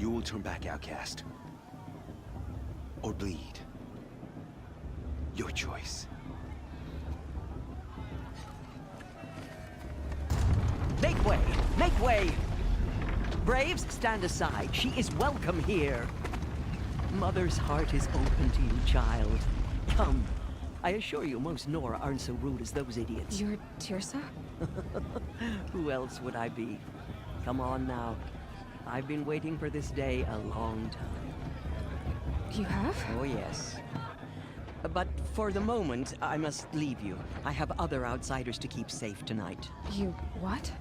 You will turn back, outcast. Or bleed. Your choice. Make way! Make way! Braves, stand aside. She is welcome here. Mother's heart is open to you, child. Come. I assure you, most Nora aren't so rude as those idiots. You're Tirsa? Who else would I be? Come on now. I've been waiting for this day a long time. You have? Oh, yes. But for the moment, I must leave you. I have other outsiders to keep safe tonight. You what?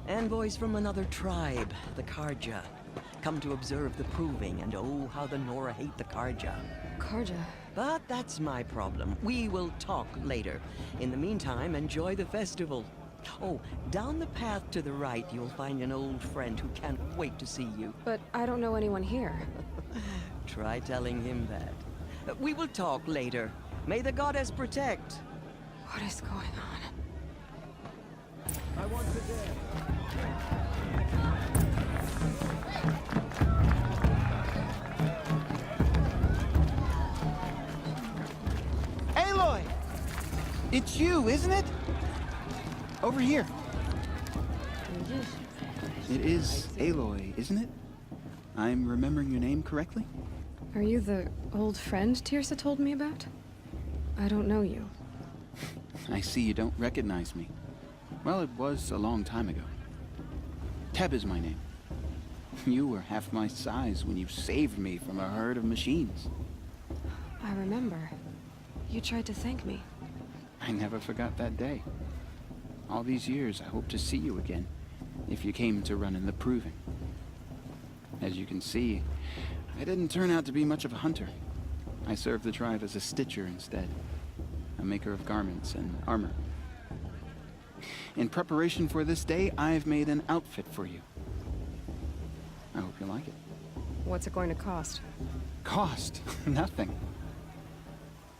Envoys from another tribe, the Karja. Come to observe the proving, and oh, how the Nora hate the Karja. Karja? But that's my problem. We will talk later. In the meantime, enjoy the festival. Oh, down the path to the right, you'll find an old friend who can't wait to see you. But I don't know anyone here. Try telling him that. We will talk later. May the goddess protect. What is going on? I want to Aloy! It's you, isn't it? Over here. It is Aloy, isn't it? I'm remembering your name correctly? Are you the old friend Tirsa told me about? I don't know you. I see you don't recognize me. Well, it was a long time ago. Teb is my name. You were half my size when you saved me from a herd of machines. I remember. You tried to thank me. I never forgot that day. All these years, I hope to see you again, if you came to run in the proving. As you can see, I didn't turn out to be much of a hunter. I served the tribe as a stitcher instead, a maker of garments and armor. In preparation for this day, I've made an outfit for you. I hope you like it. What's it going to cost? Cost? Nothing.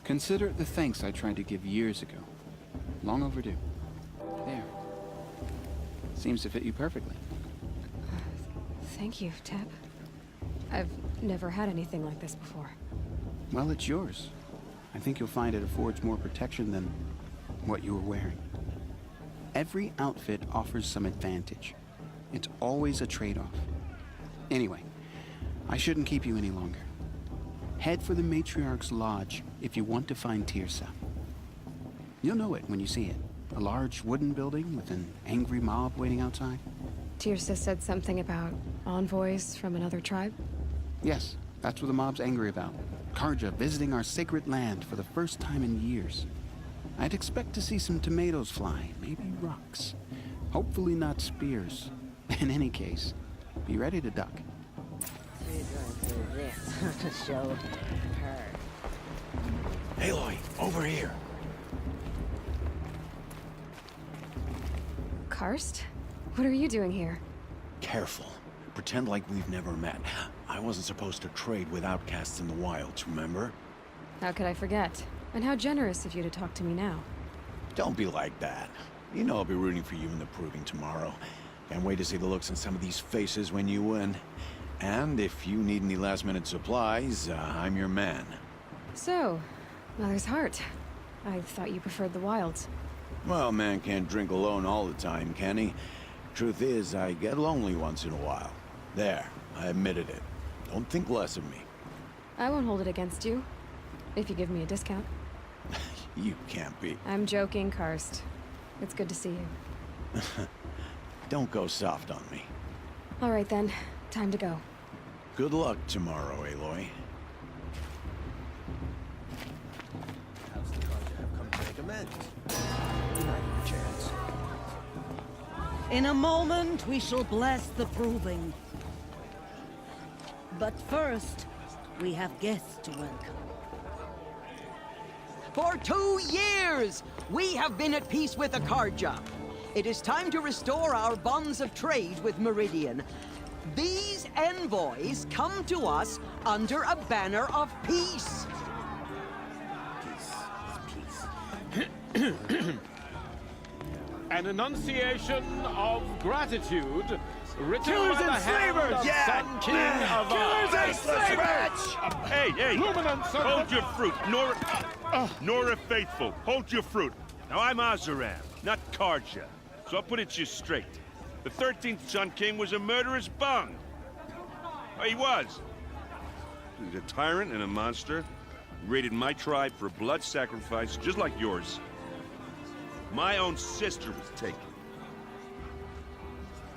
Consider it the thanks I tried to give years ago. Long overdue. There. Seems to fit you perfectly. Thank you, Teb. I've never had anything like this before. Well, it's yours. I think you'll find it affords more protection than what you were wearing. Every outfit offers some advantage. It's always a trade-off. Anyway, I shouldn't keep you any longer. Head for the Matriarch's Lodge if you want to find Tirsa. You'll know it when you see it. A large wooden building with an angry mob waiting outside. Tirsa said something about envoys from another tribe? Yes, that's what the mob's angry about. Karja visiting our sacred land for the first time in years. I'd expect to see some tomatoes fly, maybe rocks. Hopefully not spears. In any case, be ready to duck. We're going to this to show her. Aloy, over here. Karst? What are you doing here? Careful. Pretend like we've never met. I wasn't supposed to trade with outcasts in the wilds, remember? How could I forget? And how generous of you to talk to me now. Don't be like that. You know I'll be rooting for you in the proving tomorrow. Can't wait to see the looks on some of these faces when you win. And if you need any last-minute supplies, I'm your man. So, Mother's Heart. I thought you preferred the wilds. Well, man can't drink alone all the time, can he? Truth is, I get lonely once in a while. There, I admitted it. Don't think less of me. I won't hold it against you. If you give me a discount. You can't be. I'm joking, Karst. It's good to see you. Don't go soft on me. All right then, time to go. Good luck tomorrow, Aloy. How's the Karja have come to make amends? Not a chance. In a moment, we shall bless the proving. But first, we have guests to welcome. For 2 years, we have been at peace with the Karja. It is time to restore our bonds of trade with Meridian. These envoys come to us under a banner of peace. An enunciation of gratitude Killers and slavers! Yeah! Killers and slavers! Hey! Hold your fruit. Nora Faithful, hold your fruit. Now, I'm Azaram, not Karja. So I'll put it to you straight. The 13th Sun King was a murderous bung. Oh, he was. He was a tyrant and a monster. He raided my tribe for blood sacrifice, just like yours. My own sister was taken.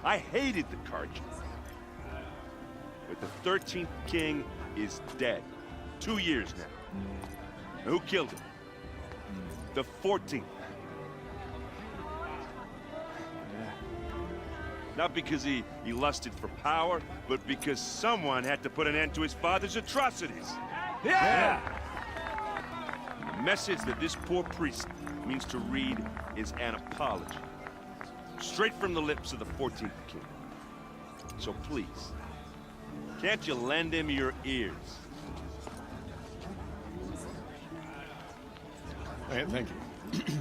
I hated the Karja. But the 13th King is dead. 2 years now. Now, who killed him? The 14th. Not because he lusted for power, but because someone had to put an end to his father's atrocities. Yeah! The message that this poor priest means to read is an apology. Straight from the lips of the 14th King. So please, can't you lend him your ears? Thank you.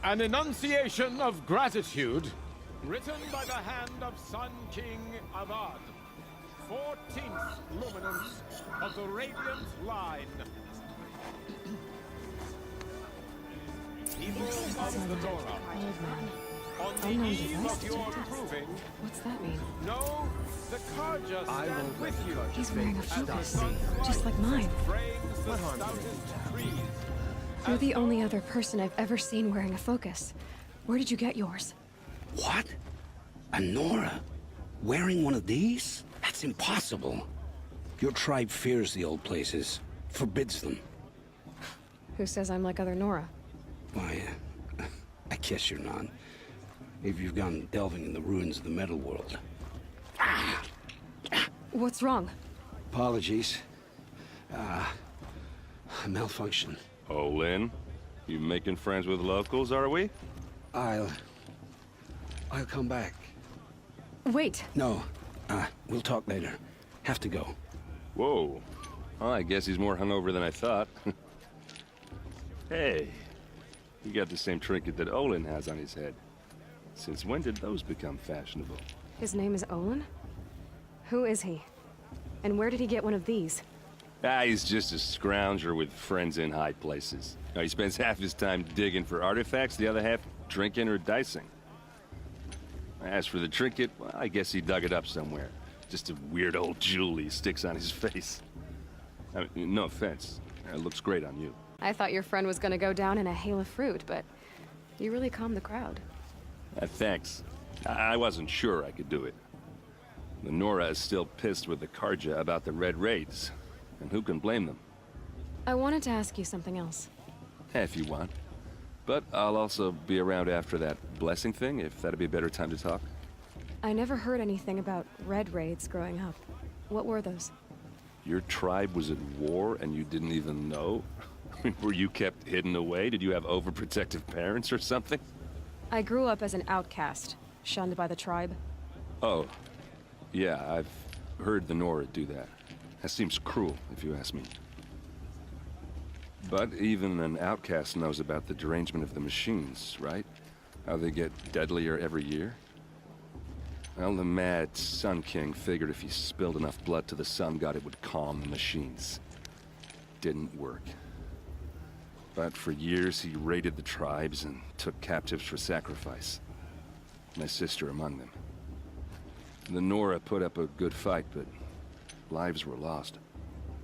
An enunciation of gratitude, written by the hand of Sun King Avad, 14th luminance of the Radiant Line. People of the Dora, Old man. on the Unknown eve device of your detected. proving, What's that mean? know the Karja stand with you. He's wearing a focus, just like mine. Frames the stoutest trees. You're the only other person I've ever seen wearing a focus. Where did you get yours? What? A Nora? Wearing one of these? That's impossible. Your tribe fears the old places, forbids them. Who says I'm like other Nora? Why, I guess you're not. If you've gone delving in the ruins of the metal world. What's wrong? Apologies. A malfunction. Oh, Lynn, you making friends with locals, are we? I'll come back. Wait. No, we'll talk later. Have to go. Whoa. Well, I guess he's more hungover than I thought. Hey, you got the same trinket that Olin has on his head. Since when did those become fashionable? His name is Olin? Who is he? And where did he get one of these? He's just a scrounger with friends in high places. He spends half his time digging for artifacts, the other half drinking or dicing. As for the trinket, well, I guess he dug it up somewhere. Just a weird old jewel he sticks on his face. I mean, no offense. It looks great on you. I thought your friend was gonna go down in a hail of fruit, but you really calmed the crowd. Thanks. I wasn't sure I could do it. The Nora is still pissed with the Karja about the Red Raids. And who can blame them? I wanted to ask you something else. If you want. But I'll also be around after that blessing thing, if that'd be a better time to talk. I never heard anything about red raids growing up. What were those? Your tribe was at war and you didn't even know? Were you kept hidden away? Did you have overprotective parents or something? I grew up as an outcast, shunned by the tribe. Oh. Yeah, I've heard the Nora do that. That seems cruel, if you ask me. But even an outcast knows about the derangement of the machines, right? How they get deadlier every year? Well, the mad Sun King figured if he spilled enough blood to the Sun God, it would calm the machines. Didn't work. But for years, he raided the tribes and took captives for sacrifice. My sister among them. The Nora put up a good fight, but lives were lost.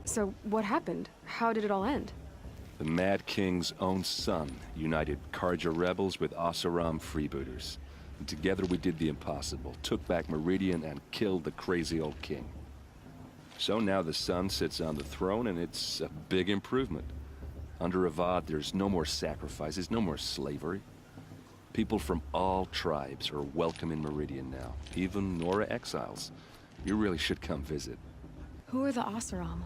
So what happened? How did it all end? The Mad King's own son united Karja rebels with Oseram freebooters. And together we did the impossible, took back Meridian and killed the crazy old king. So now the son sits on the throne and it's a big improvement. Under Avad, there's no more sacrifices, no more slavery. People from all tribes are welcome in Meridian now, even Nora exiles. You really should come visit. Who are the Oseram?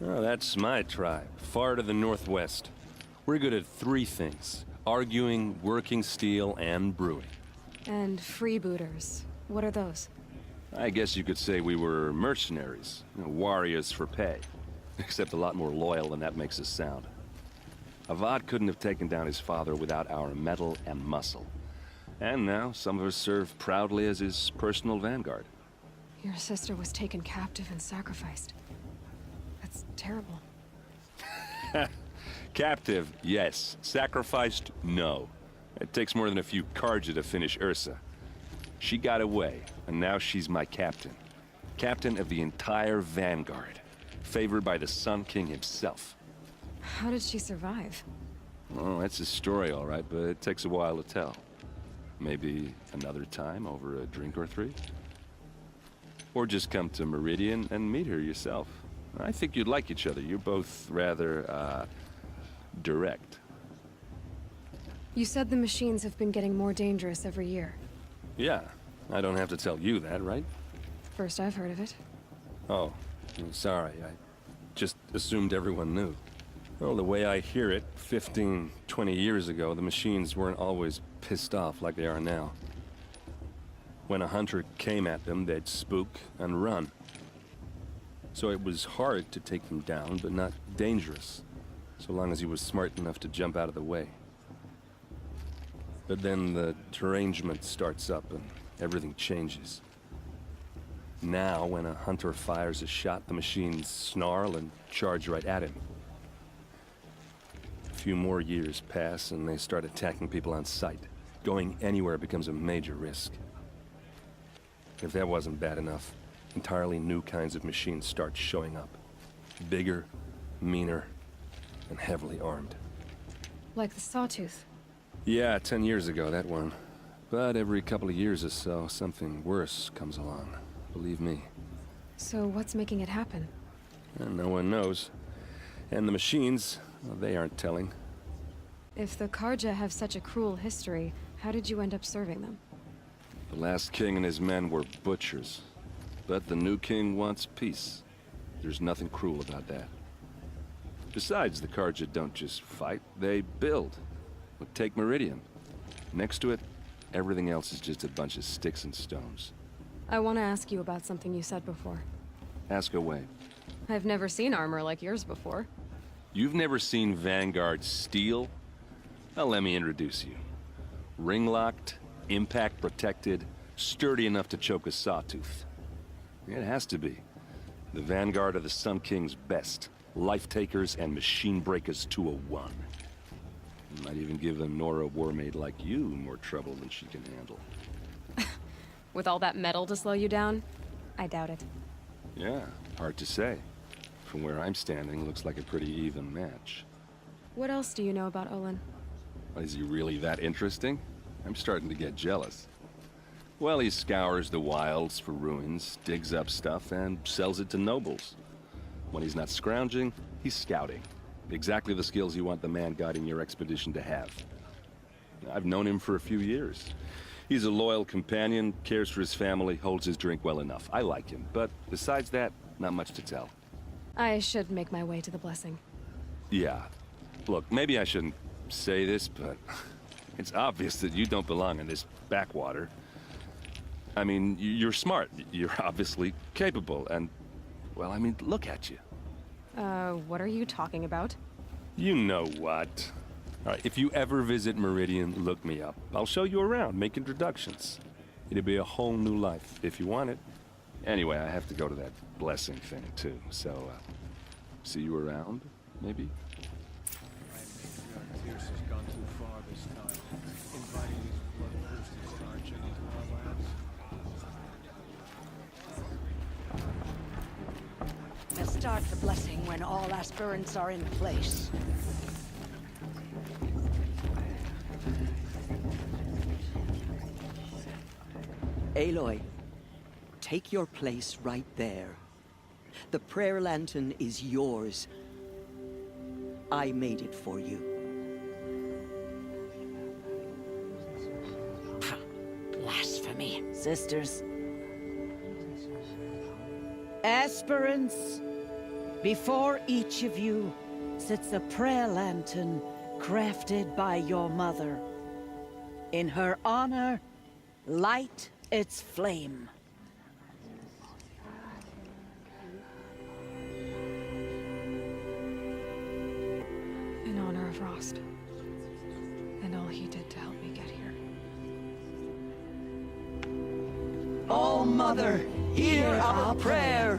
Oh, that's my tribe, far to the northwest. We're good at three things: arguing, working steel, and brewing. And freebooters. What are those? I guess you could say we were mercenaries, warriors for pay. Except a lot more loyal than that makes us sound. Avad couldn't have taken down his father without our metal and muscle. And now some of us serve proudly as his personal vanguard. Your sister was taken captive and sacrificed. That's terrible. Captive, yes. Sacrificed, no. It takes more than a few Karja to finish Ursa. She got away, and now she's my captain. Captain of the entire vanguard. Favored by the Sun King himself. How did she survive? Oh, that's a story, all right, but it takes a while to tell. Maybe another time over a drink or three? Or just come to Meridian and meet her yourself. I think you'd like each other. You're both rather, direct. You said the machines have been getting more dangerous every year. Yeah, I don't have to tell you that, right? First I've heard of it. Oh, sorry. I just assumed everyone knew. Well, the way I hear it, 15, 20 years ago, the machines weren't always pissed off like they are now. When a hunter came at them, they'd spook and run. So it was hard to take them down, but not dangerous, so long as he was smart enough to jump out of the way. But then the derangement starts up and everything changes. Now, when a hunter fires a shot, the machines snarl and charge right at him. A few more years pass and they start attacking people on sight. Going anywhere becomes a major risk. If that wasn't bad enough, entirely new kinds of machines start showing up. Bigger, meaner, and heavily armed. Like the Sawtooth. Yeah, 10 years ago, that one. But every couple of years or so, something worse comes along. Believe me. So what's making it happen? And no one knows. And the machines, well, they aren't telling. If the Karja have such a cruel history, how did you end up serving them? The last king and his men were butchers. But the new king wants peace. There's nothing cruel about that. Besides, the Karja don't just fight, they build. But take Meridian. Next to it, everything else is just a bunch of sticks and stones. I want to ask you about something you said before. Ask away. I've never seen armor like yours before. You've never seen Vanguard steel? Well, let me introduce you. Ring-locked, impact-protected, sturdy enough to choke a sawtooth. It has to be. The Vanguard of the Sun King's best. Life-takers and machine-breakers to a one. Might even give a Nora warmaid like you more trouble than she can handle. With all that metal to slow you down? I doubt it. Yeah, hard to say. From where I'm standing, looks like a pretty even match. What else do you know about Olin? Is he really that interesting? I'm starting to get jealous. Well, he scours the wilds for ruins, digs up stuff, and sells it to nobles. When he's not scrounging, he's scouting. Exactly the skills you want the man guiding your expedition to have. I've known him for a few years. He's a loyal companion, cares for his family, holds his drink well enough. I like him, but besides that, not much to tell. I should make my way to the blessing. Yeah. Look, maybe I shouldn't say this, but it's obvious that you don't belong in this backwater. I mean, you're smart. You're obviously capable, and, well, I mean, look at you. What are you talking about? You know what. All right, if you ever visit Meridian, look me up. I'll show you around, make introductions. It'll be a whole new life, if you want it. Anyway, I have to go to that blessing thing, too, so, see you around, maybe? Pierce has gone too far this time, inviting these bloodthirsty Karja into our lands. Let's start the blessing when all aspirants are in place. Aloy, take your place right there. The prayer lantern is yours. I made it for you. Blasphemy. Sisters. Aspirants, before each of you sits a prayer lantern crafted by your mother. In her honor, light its flame. In honor of Rost. And all he did to help me get here. O mother, hear our prayer.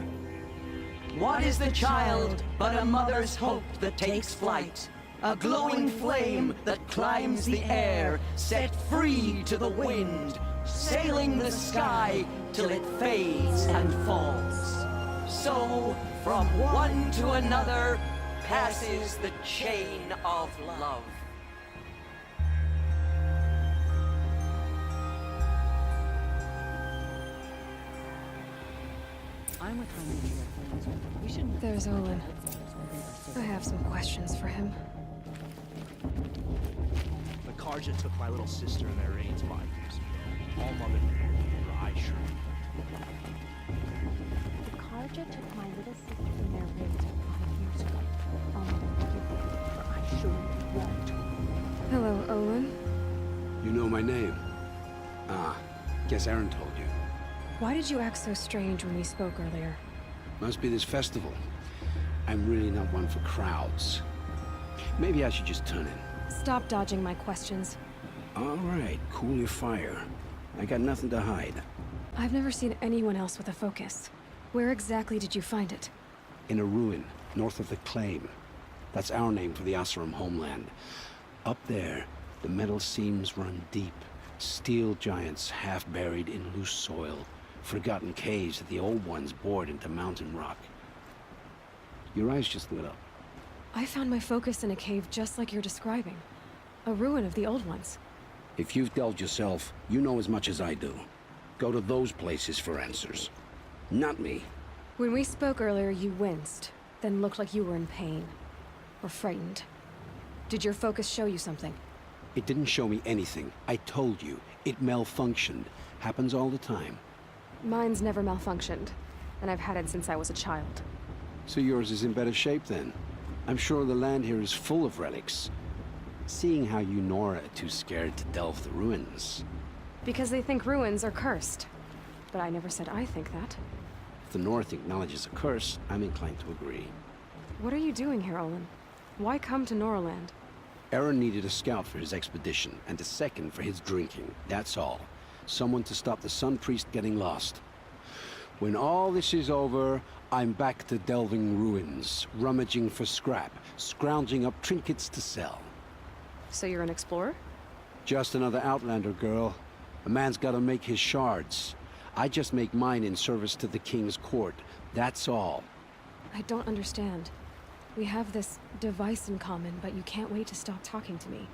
What is the child but a mother's hope that takes flight? A glowing flame that climbs the air, set free to the wind, sailing the sky till it fades and falls. So, from one to another, passes the chain of love. I'm with my We shouldn't. There's Olin. I have some questions for him. The Karja took my little sister in their raids 5 years ago. All mother knew, or I sure The Karja took my little sister in their raids 5 years ago. Or I sure won't. Hello, Olin. You know my name? Ah, guess Aaron told you. Why did you act so strange when we spoke earlier? Must be this festival. I'm really not one for crowds. Maybe I should just turn in. Stop dodging my questions. All right, cool your fire. I got nothing to hide. I've never seen anyone else with a focus. Where exactly did you find it? In a ruin, north of the Claim. That's our name for the Asuram homeland. Up there, the metal seams run deep. Steel giants half buried in loose soil. Forgotten caves that the old ones bored into mountain rock. Your eyes just lit up. I found my focus in a cave just like you're describing. A ruin of the old ones. If you've delved yourself, you know as much as I do. Go to those places for answers. Not me. When we spoke earlier, you winced, then looked like you were in pain. Or frightened. Did your focus show you something? It didn't show me anything. I told you. It malfunctioned. Happens all the time. Mine's never malfunctioned, and I've had it since I was a child. So yours is in better shape then. I'm sure the land here is full of relics. Seeing how you Nora are too scared to delve the ruins. Because they think ruins are cursed. But I never said I think that. If the North acknowledges a curse, I'm inclined to agree. What are you doing here, Olin? Why come to Noraland? Aaron needed a scout for his expedition, and a second for his drinking. That's all. Someone to stop the Sun Priest getting lost. When all this is over, I'm back to delving ruins, rummaging for scrap, scrounging up trinkets to sell. So you're an explorer? Just another Outlander, girl. A man's gotta make his shards. I just make mine in service to the King's court. That's all. I don't understand. We have this device in common, but you can't wait to stop talking to me.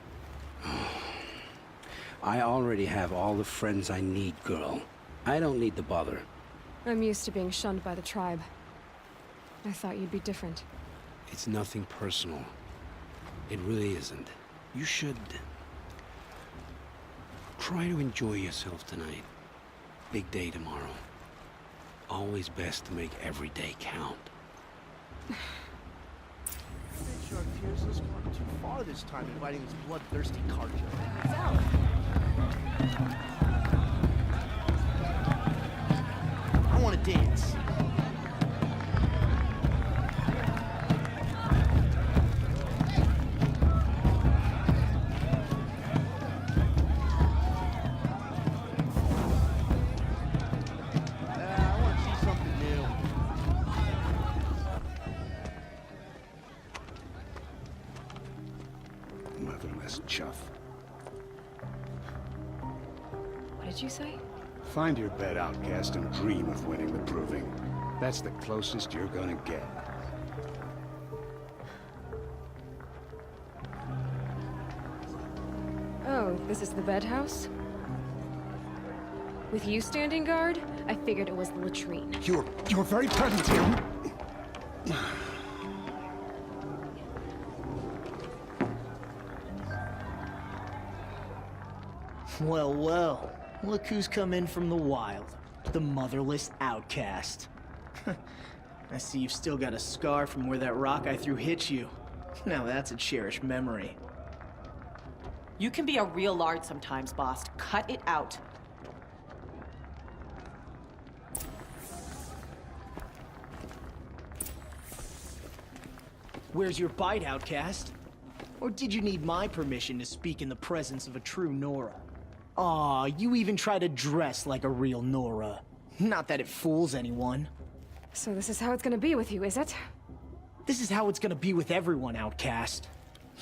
I already have all the friends I need, girl. I don't need the bother. I'm used to being shunned by the tribe. I thought you'd be different. It's nothing personal. It really isn't. You should... try to enjoy yourself tonight. Big day tomorrow. Always best to make every day count. Shark Tears has gone too far this time, inviting this bloodthirsty Karja. I want to dance. I want to see something new. Motherless chuff. What did you say? Find your bed, outcast, and dream of winning the proving. That's the closest you're gonna get. Oh, this is the bed house? With you standing guard, I figured it was the latrine. Your very presence here. Well, well. Look who's come in from the wild. The motherless outcast. I see you've still got a scar from where that rock I threw hit you. Now that's a cherished memory. You can be a real lard sometimes, boss. Cut it out. Where's your bite, outcast? Or did you need my permission to speak in the presence of a true Nora? Aw, you even try to dress like a real Nora. Not that it fools anyone. So this is how it's gonna be with you, is it? This is how it's gonna be with everyone, Outcast.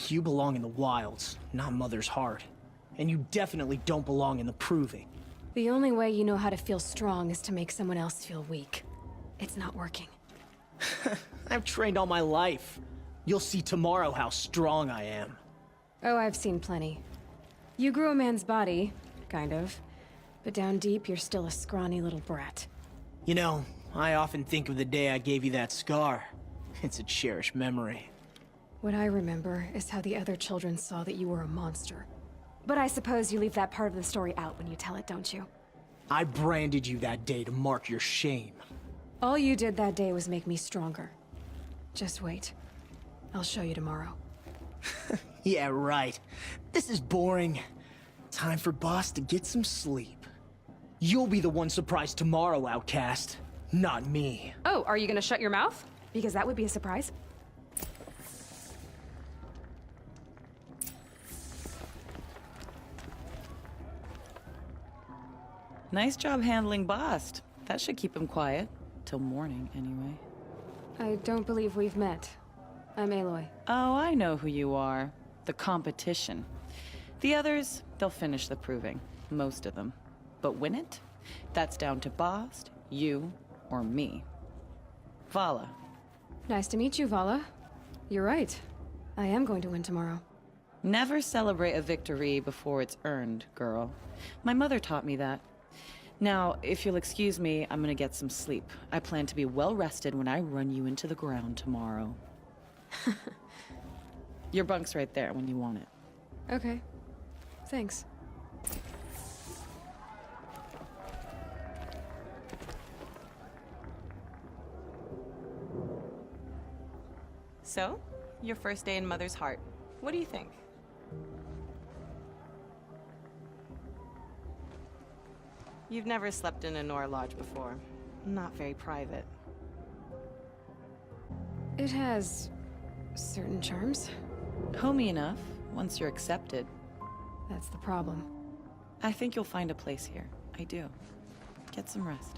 You belong in the wilds, not Mother's heart. And you definitely don't belong in the Proving. The only way you know how to feel strong is to make someone else feel weak. It's not working. I've trained all my life. You'll see tomorrow how strong I am. Oh, I've seen plenty. You grew a man's body, kind of. But down deep, you're still a scrawny little brat. You know, I often think of the day I gave you that scar. It's a cherished memory. What I remember is how the other children saw that you were a monster. But I suppose you leave that part of the story out when you tell it, don't you? I branded you that day to mark your shame. All you did that day was make me stronger. Just wait. I'll show you tomorrow. Yeah, right. This is boring. Time for Boss to get some sleep. You'll be the one surprised tomorrow, Outcast. Not me. Oh, are you gonna shut your mouth? Because that would be a surprise. Nice job handling Bast. That should keep him quiet. Till morning, anyway. I don't believe we've met. I'm Aloy. Oh, I know who you are. The competition. The others, they'll finish the proving. Most of them. But win it? That's down to Bast, you, or me. Vala. Nice to meet you, Vala. You're right. I am going to win tomorrow. Never celebrate a victory before it's earned, girl. My mother taught me that. Now, if you'll excuse me, I'm gonna get some sleep. I plan to be well rested when I run you into the ground tomorrow. Your bunk's right there when you want it. Okay. Thanks. So, your first day in Mother's heart. What do you think? You've never slept in a Nora lodge before. Not very private. It has certain charms. Homey enough, once you're accepted. That's the problem. I think you'll find a place here. I do. Get some rest.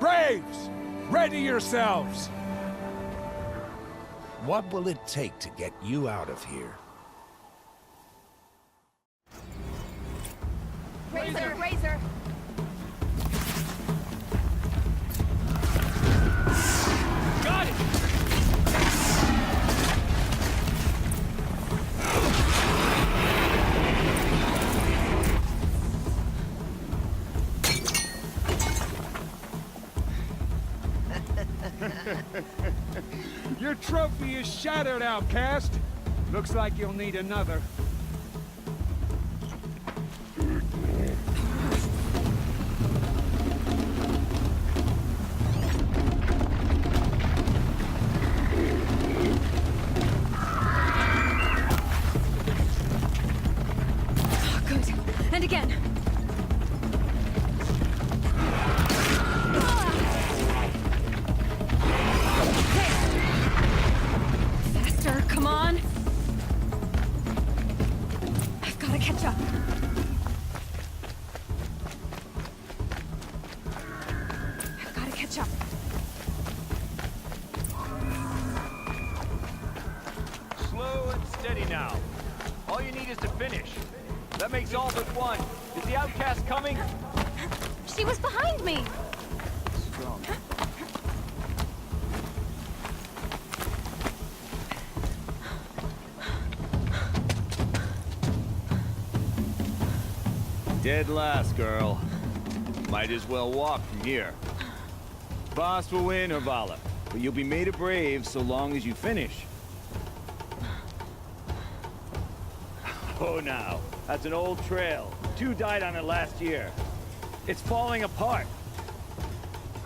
Braves! Ready yourselves! What will it take to get you out of here? Razor! Razor! Got it! Your trophy is shattered, Outcast. Looks like you'll need another. Good. And again. Faster, come on. I've got to catch up. All you need is to finish. That makes all but one. Is the outcast coming? She was behind me! Strong. Dead last, girl. Might as well walk from here. Boss will win, or Vala, but you'll be made a brave so long as you finish. Oh, now, that's an old trail. 2 died on it last year. It's falling apart.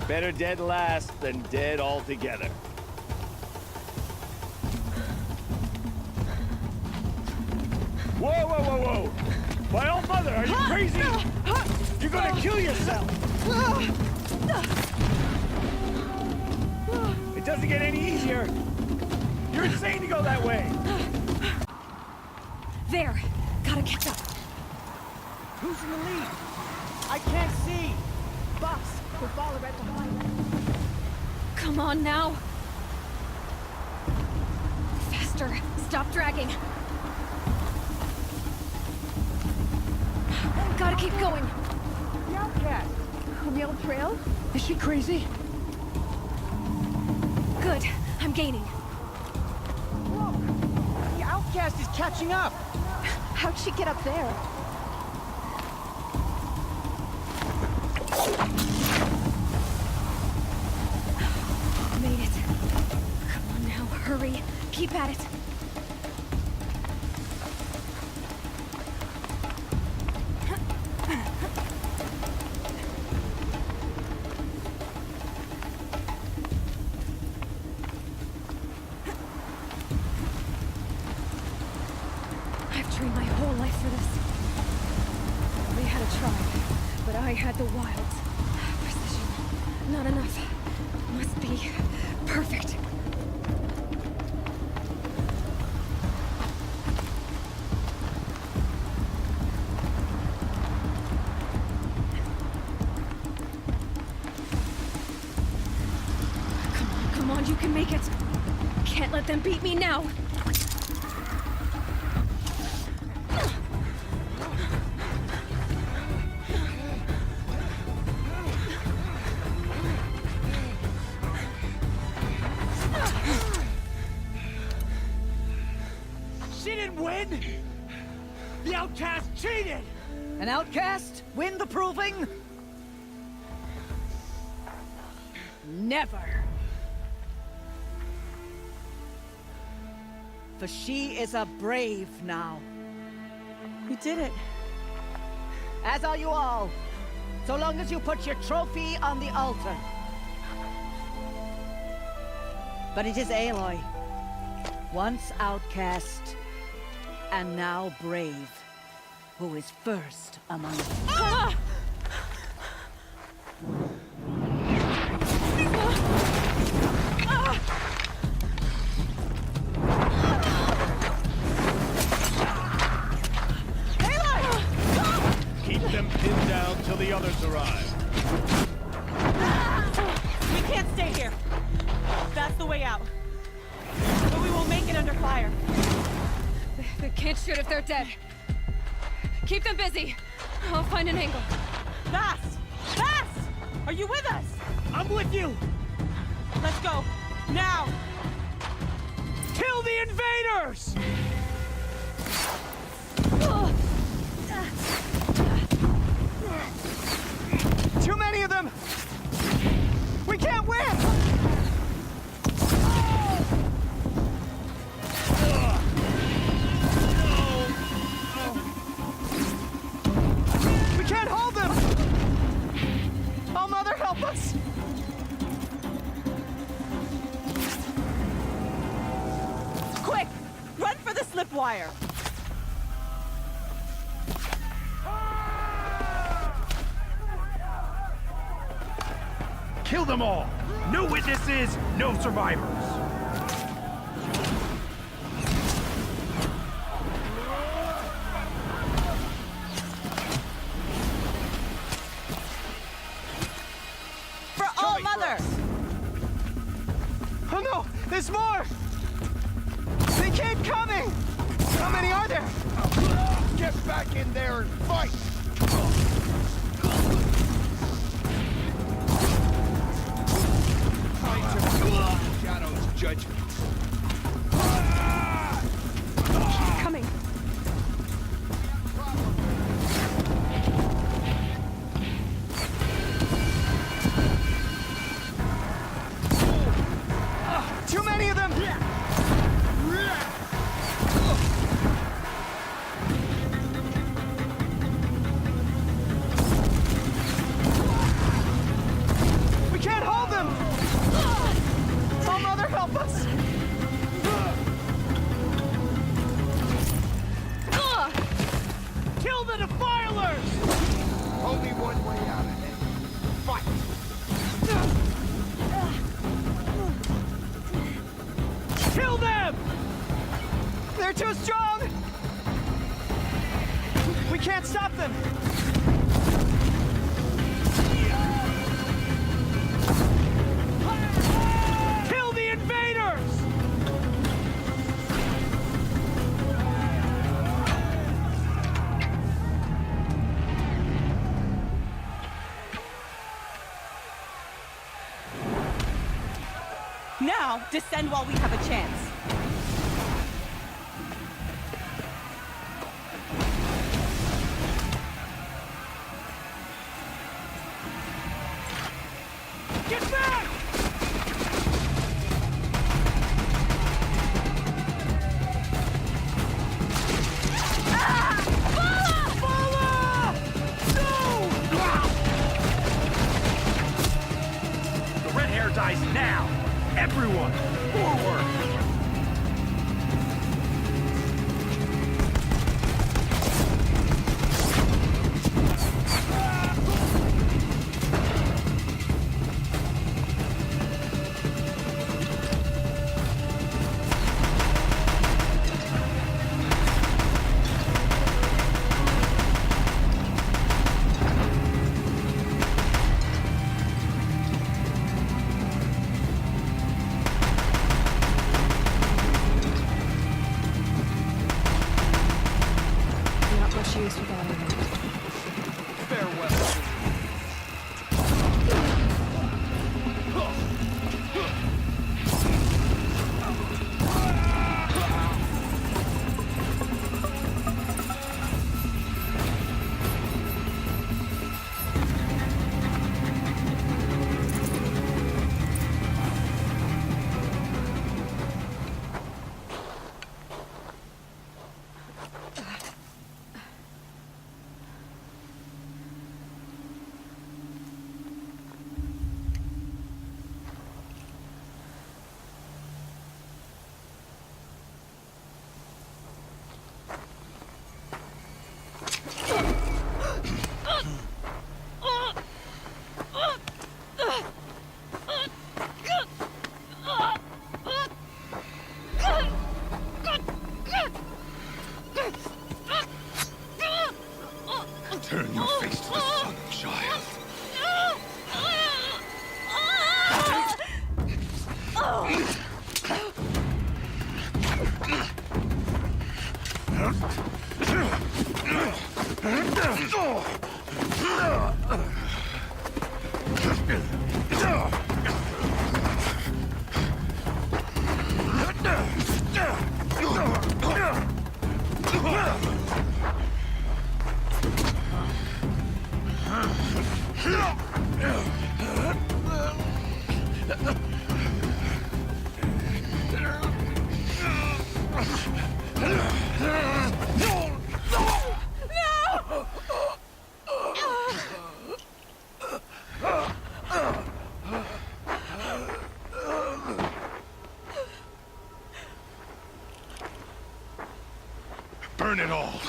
Better dead last than dead altogether. Whoa, whoa, whoa, whoa! My old mother, are you crazy? You're gonna kill yourself! It doesn't get any easier! You're insane to go that way! There! Gotta catch up. Who's in the lead? I can't see! Boss, we're falling right behind. Come on now! Faster! Stop dragging! Gotta keep going! The outcast! On the old trail? Is she crazy? Good. I'm gaining. Look! The outcast is catching up! How'd she get up there? Made it. Come on now, hurry. Keep at it. I've trained my whole life for this. They had a tribe, but I had the wilds. Precision. Not enough. Must be perfect. Come on, you can make it. Can't let them beat me now. She didn't win! The outcast cheated! An outcast win the proving? Never! For she is a brave now. You did it. As are you all. So long as you put your trophy on the altar. But it is Aloy. Once outcast, and now brave, who is first among us. Ah! Keep them pinned down till the others arrive. We can't stay here. That's the way out. But we will make it under fire. They can't shoot if they're dead. Keep them busy. I'll find an angle. Fast! Fast! Are you with us? I'm with you! Let's go. Now! Kill the invaders! Too many of them! We can't win! We can't hold them! Oh, Mother, help us! Quick! Run for the slip wire! Kill them all! No witnesses, no survivors! For all Mother! Oh no! There's more! They keep coming! How many are there? back in there and fight! Shadow's judgment. Coming. Too many of them! We can't hold them! Oh, Mother, help us! Kill the defilers! Only one way out ahead. Fight! Kill them! They're too strong! We can't stop them! Kill the invaders! Now, descend while we have a chance. Get back! The red hair dies now! Everyone, forward! Not much use without him. Farewell. Turn your face to the sun, child. Burn it all,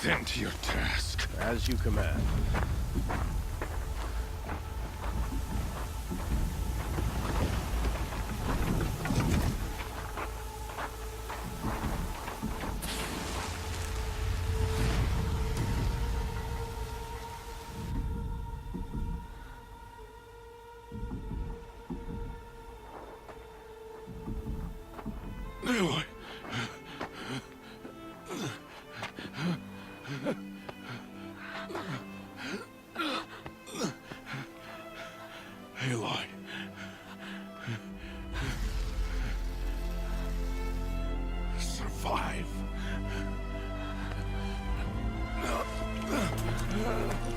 then to your task. As you command. Aloy. her.